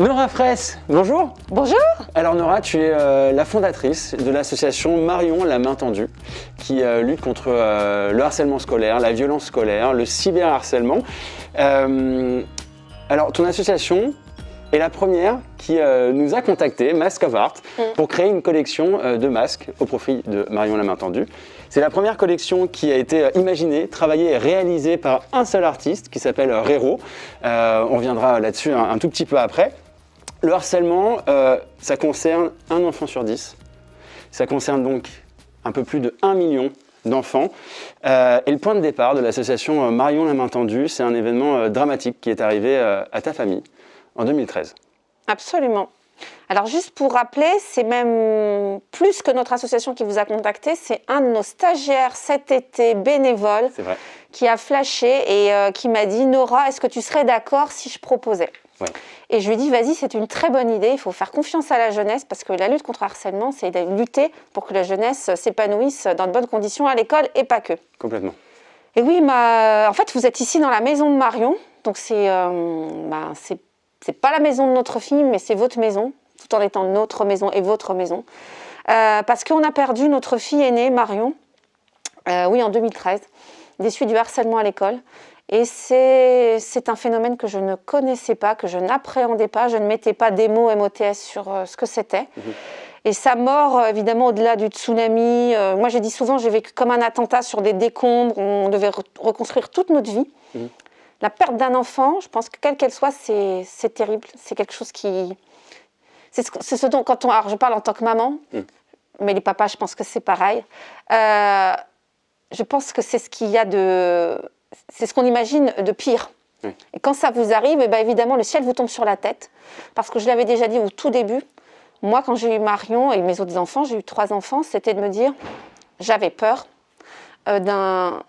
Nora Fraisse, bonjour. Bonjour. Alors Nora, tu es la fondatrice de l'association Marion la main tendue qui lutte contre le harcèlement scolaire, la violence scolaire, le cyberharcèlement. Alors ton association est la première qui nous a contacté, Mask of Art, pour créer une collection de masques au profit de Marion la main tendue. C'est la première collection qui a été imaginée, travaillée et réalisée par un seul artiste qui s'appelle Rero. On reviendra là-dessus un tout petit peu après. Le harcèlement, ça concerne un enfant sur 10. Ça concerne donc un peu plus de 1 million d'enfants. Et le point de départ de l'association Marion la main tendue, c'est un événement dramatique qui est arrivé à ta famille en 2013. Absolument. Alors juste pour rappeler, c'est même plus que notre association qui vous a contacté, c'est un de nos stagiaires cet été bénévole qui a flashé et qui m'a dit « Nora, est-ce que tu serais d'accord si je proposais ?» Et je lui ai dit « Vas-y, c'est une très bonne idée, il faut faire confiance à la jeunesse parce que la lutte contre le harcèlement, c'est de lutter pour que la jeunesse s'épanouisse dans de bonnes conditions à l'école et pas que. » Complètement. Et oui, en fait, vous êtes ici dans la maison de Marion, donc c'est pas la maison de notre fille, mais c'est votre maison, tout en étant notre maison et votre maison. Parce qu'on a perdu notre fille aînée, Marion, en 2013, déçue du harcèlement à l'école. Et c'est un phénomène que je ne connaissais pas, que je n'appréhendais pas, je ne mettais pas des mots MOTS sur ce que c'était. Et sa mort, évidemment, au-delà du tsunami, moi j'ai dit souvent, j'ai vécu comme un attentat sur des décombres, on devait reconstruire toute notre vie. La perte d'un enfant, je pense que quelle qu'elle soit, c'est terrible. C'est quelque chose qui... C'est ce dont, alors je parle en tant que maman, mais les papas, je pense que c'est pareil. Je pense que c'est ce qu'il y a de... C'est ce qu'on imagine de pire. Et quand ça vous arrive, évidemment, le ciel vous tombe sur la tête. Parce que je l'avais déjà dit au tout début, moi, quand j'ai eu Marion et mes autres enfants, j'ai eu 3 enfants, c'était de me dire, j'avais peur d'un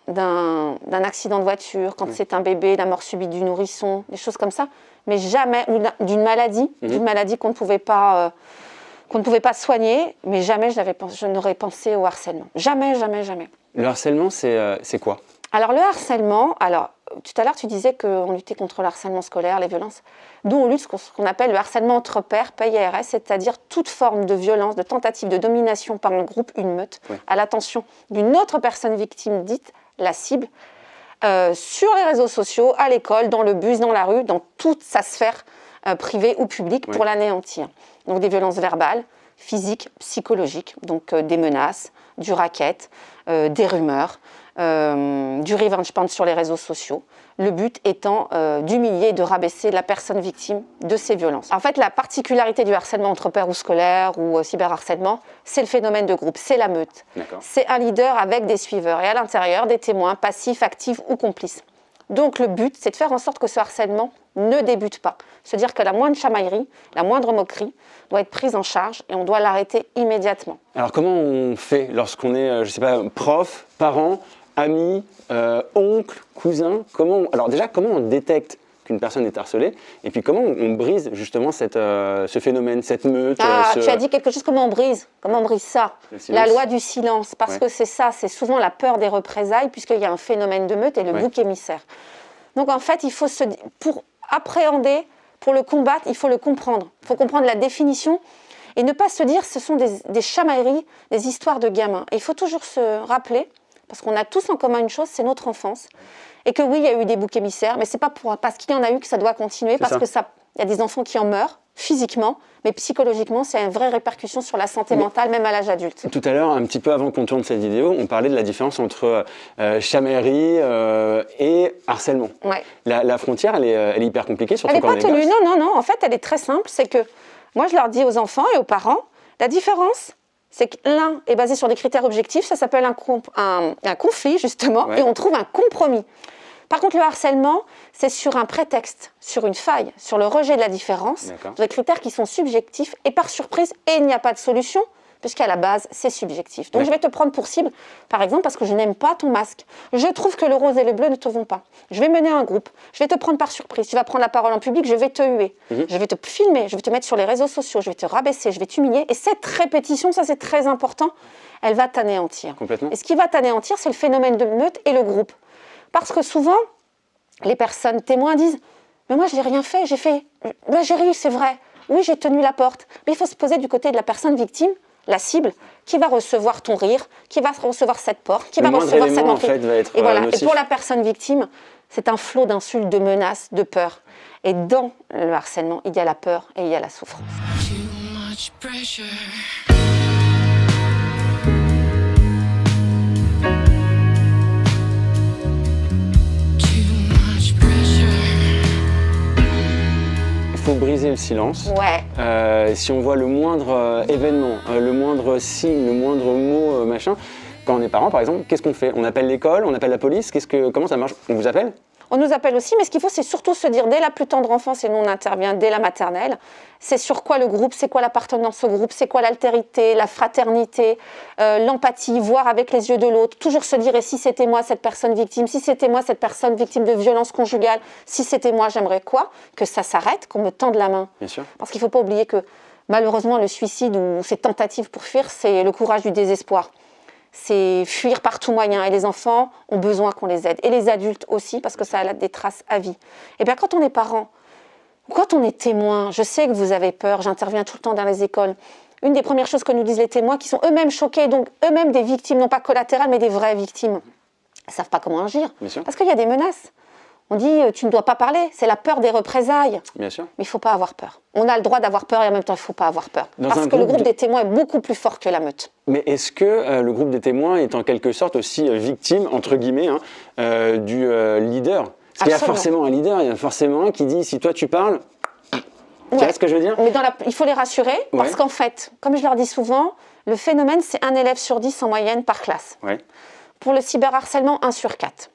accident de voiture, quand c'est un bébé, la mort subite du nourrisson, des choses comme ça, mais jamais, ou d'une maladie qu'on ne pouvait pas soigner, mais jamais je n'aurais pensé au harcèlement. Jamais, jamais, jamais. Le harcèlement, c'est quoi ? Alors le harcèlement, tout à l'heure tu disais qu'on luttait contre le harcèlement scolaire, les violences. Nous on lutte ce qu'on appelle le harcèlement entre pairs, PIRS, c'est-à-dire toute forme de violence, de tentative de domination par un groupe, une meute, à l'attention d'une autre personne victime dite la cible, sur les réseaux sociaux, à l'école, dans le bus, dans la rue, dans toute sa sphère privée ou publique pour l'anéantir. Donc des violences verbales, physiques, psychologiques, donc des menaces, du racket, des rumeurs, du revenge porn sur les réseaux sociaux. Le but étant d'humilier et de rabaisser la personne victime de ces violences. En fait, la particularité du harcèlement entre pairs ou scolaire ou cyberharcèlement, c'est le phénomène de groupe, c'est la meute. C'est un leader avec des suiveurs et à l'intérieur des témoins passifs, actifs ou complices. Donc le but, c'est de faire en sorte que ce harcèlement ne débute pas. Se dire que la moindre chamaillerie, la moindre moquerie doit être prise en charge et on doit l'arrêter immédiatement. Alors comment on fait lorsqu'on est, prof, parent, ami, oncle, cousin, comment on détecte qu'une personne est harcelée et puis comment on brise justement ce phénomène, cette meute Tu as dit quelque chose, comment on brise ça ? La loi du silence, parce que c'est ça, c'est souvent la peur des représailles puisqu'il y a un phénomène de meute et le bouc émissaire. Donc en fait, pour appréhender, pour le combattre, il faut le comprendre. Il faut comprendre la définition et ne pas se dire ce sont des chamailleries, des histoires de gamins. Et il faut toujours se rappeler, parce qu'on a tous en commun une chose, c'est notre enfance. Et que oui, il y a eu des boucs émissaires, mais ce n'est pas parce qu'il y en a eu que ça doit continuer, parce qu'il y a des enfants qui en meurent physiquement, mais psychologiquement, c'est une vraie répercussion sur la santé mentale, même à l'âge adulte. Tout à l'heure, un petit peu avant qu'on tourne cette vidéo, on parlait de la différence entre chamaillerie et harcèlement. La frontière, elle est hyper compliquée, surtout quand on est gosse. Elle n'est pas tenue, non. En fait, elle est très simple. C'est que moi, je leur dis aux enfants et aux parents, la différence, c'est que l'un est basé sur des critères objectifs, ça s'appelle un conflit, justement, et on trouve un compromis. Par contre, le harcèlement, c'est sur un prétexte, sur une faille, sur le rejet de la différence, des critères qui sont subjectifs et par surprise, et il n'y a pas de solution, puisqu'à la base, c'est subjectif. Donc, je vais te prendre pour cible, par exemple, parce que je n'aime pas ton masque. Je trouve que le rose et le bleu ne te vont pas. Je vais mener un groupe, je vais te prendre par surprise. Tu vas prendre la parole en public, je vais te huer. Je vais te filmer, je vais te mettre sur les réseaux sociaux, je vais te rabaisser, je vais t'humilier. Et cette répétition, ça c'est très important, elle va t'anéantir. Et ce qui va t'anéantir, c'est le phénomène de meute et le groupe. Parce que souvent, les personnes témoins disent Mais moi, je n'ai rien fait. J'ai fait, j'ai ri, c'est vrai. Oui, j'ai tenu la porte. Mais il faut se poser du côté de la personne victime, la cible, qui va recevoir ton rire, qui va recevoir cette porte, qui va recevoir cette en fait, va être et voilà. nocif. Et pour la personne victime, c'est un flot d'insultes, de menaces, de peur. Et dans le harcèlement, il y a la peur et il y a la souffrance. Too much pressure. Il faut briser le silence. Ouais. Si on voit le moindre événement, le moindre signe, le moindre mot, machin, quand on est parent, par exemple, qu'est-ce qu'on fait? On appelle l'école, on appelle la police, comment ça marche? On vous appelle? On nous appelle aussi, mais ce qu'il faut, c'est surtout se dire, dès la plus tendre enfance, et nous on intervient dès la maternelle, c'est sur quoi le groupe, c'est quoi l'appartenance au groupe, c'est quoi l'altérité, la fraternité, l'empathie, voir avec les yeux de l'autre, toujours se dire, et si c'était moi cette personne victime, si c'était moi cette personne victime de violence conjugale, si c'était moi, j'aimerais quoi? Que ça s'arrête, qu'on me tende la main. Bien sûr. Parce qu'il ne faut pas oublier que malheureusement, le suicide ou ces tentatives pour fuir, c'est le courage du désespoir. C'est fuir par tout moyen. Et les enfants ont besoin qu'on les aide. Et les adultes aussi, parce que ça a des traces à vie. Et bien, quand on est parent, ou quand on est témoin, je sais que vous avez peur, j'interviens tout le temps dans les écoles. Une des premières choses que nous disent les témoins, qui sont eux-mêmes choqués, donc eux-mêmes des victimes, non pas collatérales, mais des vraies victimes, ils ne savent pas comment agir. Parce qu'il y a des menaces. On dit, tu ne dois pas parler, c'est la peur des représailles. Bien sûr. Mais il ne faut pas avoir peur. On a le droit d'avoir peur et en même temps, il ne faut pas avoir peur. Parce que le groupe des témoins est beaucoup plus fort que la meute. Mais est-ce que le groupe des témoins est en quelque sorte aussi victime, entre guillemets, du leader? Parce qu'il y a forcément un leader, il y a forcément un qui dit, si toi tu parles, tu vois ce que je veux dire? Mais il faut les rassurer, parce qu'en fait, comme je leur dis souvent, le phénomène, c'est 1 élève sur 10 en moyenne par classe. Ouais. Pour le cyberharcèlement, 1 sur 4.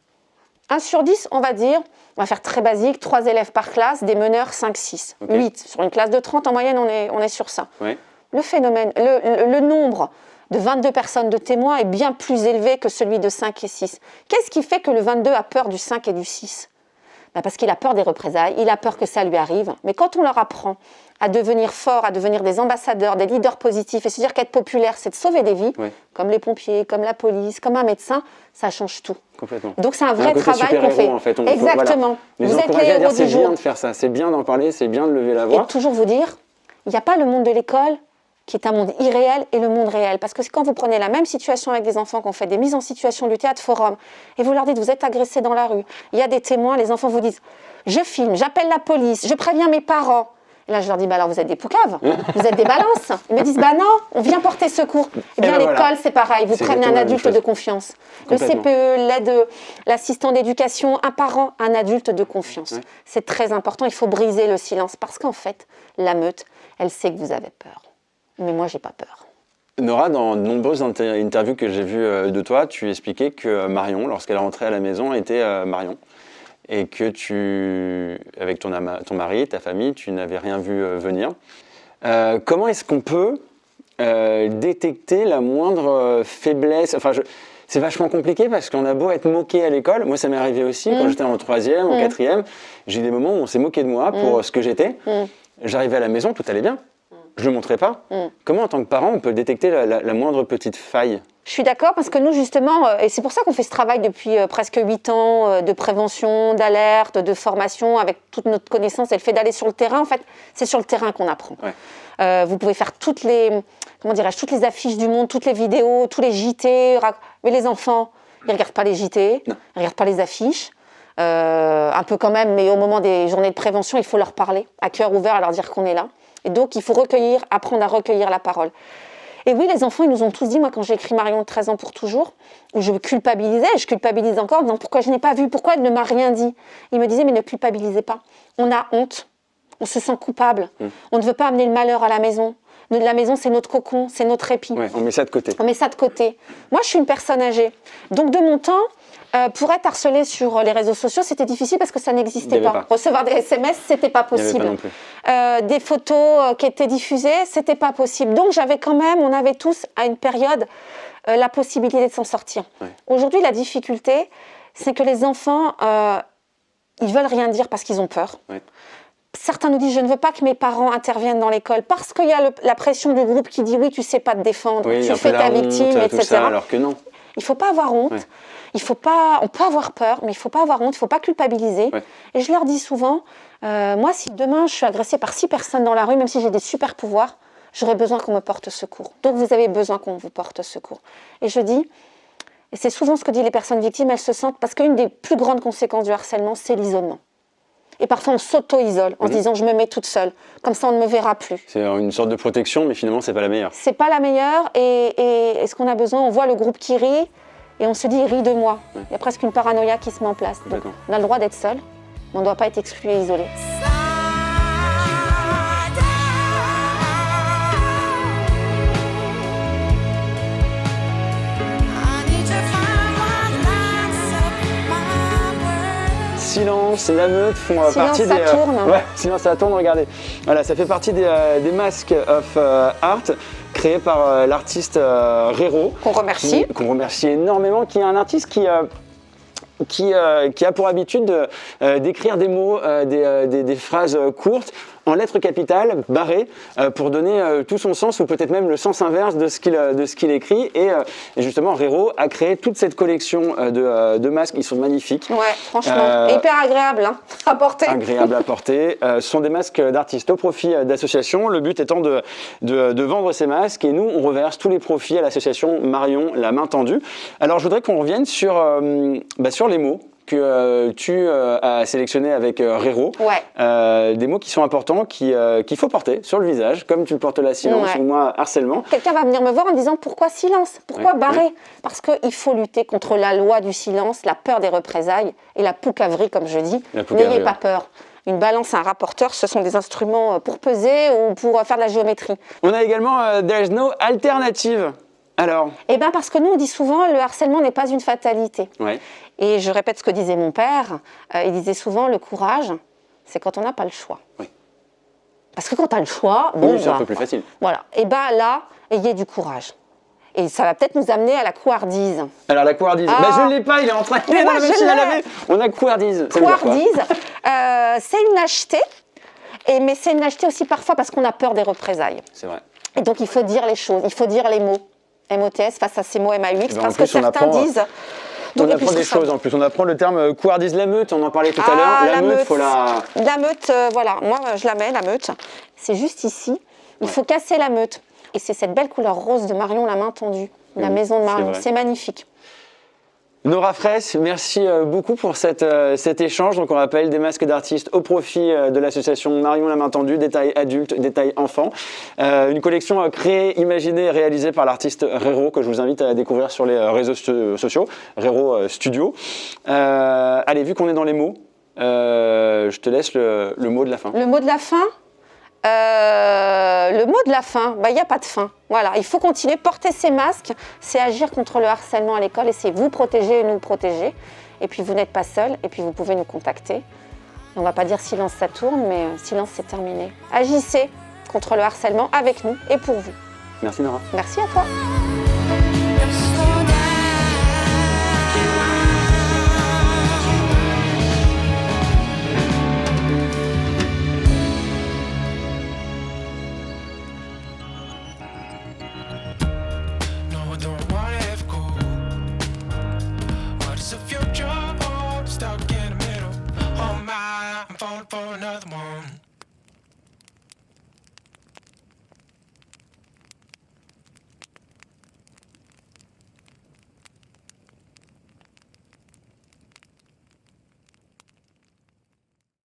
1 sur 10, on va dire, on va faire très basique, 3 élèves par classe, des meneurs 5, 6, 8. Sur une classe de 30, en moyenne, on est sur ça. Ouais. Le phénomène, le nombre de 22 personnes de témoins est bien plus élevé que celui de 5 et 6. Qu'est-ce qui fait que le 22 a peur du 5 et du 6? Parce qu'il a peur des représailles, il a peur que ça lui arrive. Mais quand on leur apprend à devenir forts, à devenir des ambassadeurs, des leaders positifs, et se dire qu'être populaire, c'est de sauver des vies, comme les pompiers, comme la police, comme un médecin, ça change tout. Complètement. Donc c'est un vrai travail qu'on fait. En fait. Exactement. Voilà. Vous êtes les héros du jour. C'est bien de faire ça, c'est bien d'en parler, c'est bien de lever la voix. Et toujours vous dire, il n'y a pas le monde de l'école qui est un monde irréel et le monde réel. Parce que quand vous prenez la même situation avec des enfants, qu'on fait des mises en situation du théâtre forum, et vous leur dites, vous êtes agressés dans la rue, il y a des témoins, les enfants vous disent, je filme, j'appelle la police, je préviens mes parents. Et là, je leur dis, bah alors vous êtes des poucaves, vous êtes des balances. Ils me disent, bah non, on vient porter secours. Eh bien, l'école, c'est pareil, vous prenez un adulte de confiance. Le CPE, l'aide, l'assistant d'éducation, un parent, un adulte de confiance. Ouais. C'est très important, il faut briser le silence. Parce qu'en fait, la meute, elle sait que vous avez peur. Mais moi, j'ai pas peur. Nora, dans de nombreuses interviews que j'ai vues de toi, tu expliquais que Marion, lorsqu'elle rentrait à la maison, était Marion. Et que avec ton mari, ta famille, tu n'avais rien vu venir. Comment est-ce qu'on peut détecter la moindre faiblesse? Enfin, c'est vachement compliqué parce qu'on a beau être moqué à l'école. Moi, ça m'est arrivé aussi quand j'étais en 3e, en 4e. J'ai eu des moments où on s'est moqué de moi pour ce que j'étais. J'arrivais à la maison, tout allait bien. Je ne le montrais pas. Comment, en tant que parent, on peut détecter la moindre petite faille? Je suis d'accord parce que nous, justement, et c'est pour ça qu'on fait ce travail depuis presque 8 ans de prévention, d'alerte, de formation, avec toute notre connaissance et le fait d'aller sur le terrain, en fait, c'est sur le terrain qu'on apprend. Ouais. Vous pouvez faire toutes les affiches du monde, toutes les vidéos, tous les JT, mais les enfants, ils ne regardent pas les JT, ils ne regardent pas les affiches. Un peu quand même, mais au moment des journées de prévention, il faut leur parler, à cœur ouvert, à leur dire qu'on est là. Et donc, il faut apprendre à recueillir la parole. Et oui, les enfants, ils nous ont tous dit, moi, quand j'ai écrit Marion 13 ans pour toujours, où je culpabilisais, et je culpabilise encore, en disant pourquoi je n'ai pas vu, pourquoi elle ne m'a rien dit. Ils me disaient, mais ne culpabilisez pas. On a honte, on se sent coupable, on ne veut pas amener le malheur à la maison. La maison, c'est notre cocon, c'est notre répit. Ouais, on met ça de côté. On met ça de côté. Moi, je suis une personne âgée. Donc, de mon temps, pour être harcelée sur les réseaux sociaux, c'était difficile parce que ça n'existait pas. Recevoir des SMS, c'était pas possible. Il n'y avait pas non plus. Des photos qui étaient diffusées, c'était pas possible. Donc, on avait tous, à une période, la possibilité de s'en sortir. Ouais. Aujourd'hui, la difficulté, c'est que les enfants, ils veulent rien dire parce qu'ils ont peur. Ouais. Certains nous disent, je ne veux pas que mes parents interviennent dans l'école parce qu'il y a la pression du groupe qui dit, oui, tu ne sais pas te défendre, tu fais ta victime, etc. Ça, alors que non. Il ne faut pas avoir honte. Ouais. On peut avoir peur, mais il ne faut pas avoir honte, il ne faut pas culpabiliser. Ouais. Et je leur dis souvent, Moi, si demain je suis agressée par 6 personnes dans la rue, même si j'ai des super pouvoirs, j'aurais besoin qu'on me porte secours. Donc vous avez besoin qu'on vous porte secours. Et je dis, et c'est souvent ce que disent les personnes victimes, elles se sentent, parce qu'une des plus grandes conséquences du harcèlement, c'est l'isolement. Et parfois on s'auto-isole en se disant je me mets toute seule, comme ça on ne me verra plus. C'est une sorte de protection, mais finalement c'est pas la meilleure. C'est pas la meilleure, et ce qu'on a besoin, on voit le groupe qui rit, et on se dit ris de moi. Il y a presque une paranoïa qui se met en place. Donc on a le droit d'être seul, mais on ne doit pas être exclu et isolé. Silence et la meute font partie ça tourne. Ouais, Silence, ça tourne, regardez. Voilà, ça fait partie des Masks of Art créés par l'artiste Rero. Qu'on remercie. Qu'on remercie énormément, qui est un artiste qui a pour habitude d'écrire des mots, des phrases courtes, en lettres capitales, barrées, pour donner tout son sens, ou peut-être même le sens inverse de ce qu'il écrit. Et justement, Rero a créé toute cette collection de masques. Ils sont magnifiques. Ouais, franchement, hyper agréable hein, à porter. Agréable à porter. Ce sont des masques d'artistes au profit d'associations. Le but étant de vendre ces masques. Et nous, on reverse tous les profits à l'association Marion La Main Tendue. Alors, je voudrais qu'on revienne sur les mots que tu as sélectionnés avec Rero. Ouais. Des mots qui sont importants, qu'il faut porter sur le visage, comme tu le portes là, silence, ou moi, harcèlement. Quelqu'un va venir me voir en disant pourquoi silence, pourquoi barrer. Parce qu'il faut lutter contre la loi du silence, la peur des représailles et la poucavrerie, comme je dis. N'ayez pas peur. Une balance, un rapporteur, ce sont des instruments pour peser ou pour faire de la géométrie. On a également There's no alternative. Alors Eh bien, parce que nous, on dit souvent, le harcèlement n'est pas une fatalité. Ouais. Et je répète ce que disait mon père, il disait souvent, le courage, c'est quand on n'a pas le choix. Oui. Parce que quand tu as le choix, c'est un peu plus facile. Voilà. Et bien là, ayez du courage. Et ça va peut-être nous amener à la couardise. Alors la couardise, je ne l'ai pas, il est en train de dans la machine à laver. On a couardise. Couardise, c'est une lâcheté, mais c'est une lâcheté aussi parfois parce qu'on a peur des représailles. C'est vrai. Et donc il faut dire les choses, il faut dire les mots. MOTS face à ces mots MAUX, parce que certains disent... On apprend des choses en plus. On apprend le terme couardise, la meute, on en parlait tout à l'heure. La meute, faut la... La meute, voilà, moi je la mets, la meute. C'est juste ici, il faut casser la meute. Et c'est cette belle couleur rose de Marion La Main Tendue, la maison de Marion, c'est magnifique. Nora Fraisse, merci beaucoup pour cet échange. Donc on rappelle des masques d'artistes au profit de l'association Marion La Main Tendue, des tailles adultes, des tailles enfants. Une collection créée, imaginée et réalisée par l'artiste Rero, que je vous invite à découvrir sur les réseaux sociaux, Rero Studio. Allez, vu qu'on est dans les mots, je te laisse le mot de la fin. Le mot de la fin le mot de la fin, il n'y a pas de fin. Voilà, il faut continuer. Porter ces masques, c'est agir contre le harcèlement à l'école et c'est vous protéger et nous protéger. Et puis vous n'êtes pas seul et puis vous pouvez nous contacter. On ne va pas dire silence ça tourne, mais silence c'est terminé. Agissez contre le harcèlement avec nous et pour vous. Merci Nora. Merci à toi. Stuck in the middle. Oh my, I'm falling for another one.